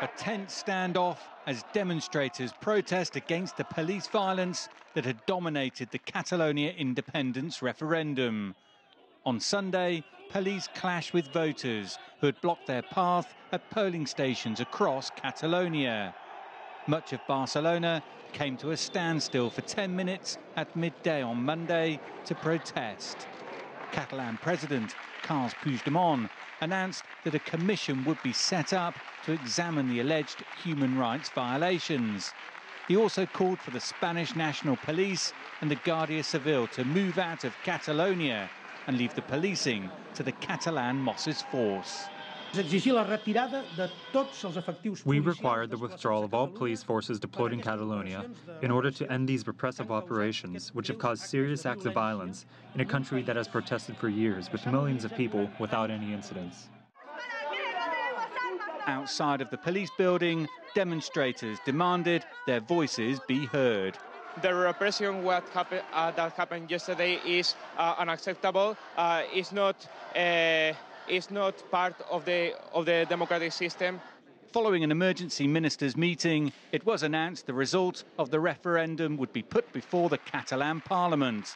A tense standoff as demonstrators protest against the police violence that had dominated the Catalonia independence referendum. On Sunday, police clashed with voters who had blocked their path at polling stations across Catalonia. Much of Barcelona came to a standstill for 10 minutes at midday on Monday to protest. Catalan President Carles Puigdemont announced that a commission would be set up to examine the alleged human rights violations. He also called for the Spanish National Police and the Guardia Civil to move out of Catalonia and leave the policing to the Catalan Mosses force. We required the withdrawal of all police forces deployed in Catalonia in order to end these repressive operations, which have caused serious acts of violence in a country that has protested for years with millions of people without any incidents. Outside of the police building, demonstrators demanded their voices be heard. The repression that happened yesterday is unacceptable. It's not part of the democratic system. Following an emergency ministers' meeting, it was announced the result of the referendum would be put before the Catalan Parliament.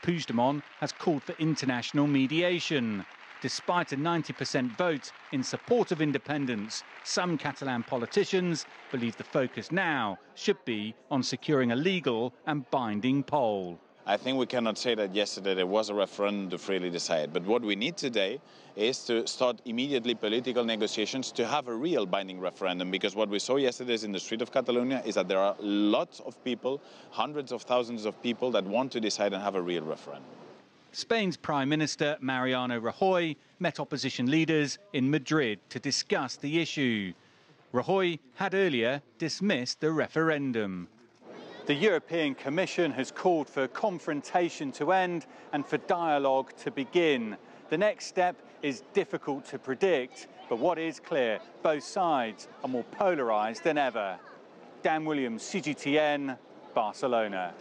Puigdemont has called for international mediation. Despite a 90% vote in support of independence, some Catalan politicians believe the focus now should be on securing a legal and binding poll. I think we cannot say that yesterday there was a referendum to freely decide, but what we need today is to start immediately political negotiations to have a real binding referendum, because what we saw yesterday in the street of Catalonia is that there are lots of people, hundreds of thousands of people that want to decide and have a real referendum. Spain's Prime Minister Mariano Rajoy met opposition leaders in Madrid to discuss the issue. Rajoy had earlier dismissed the referendum. The European Commission has called for confrontation to end and for dialogue to begin. The next step is difficult to predict, but what is clear, both sides are more polarised than ever. Dan Williams, CGTN, Barcelona.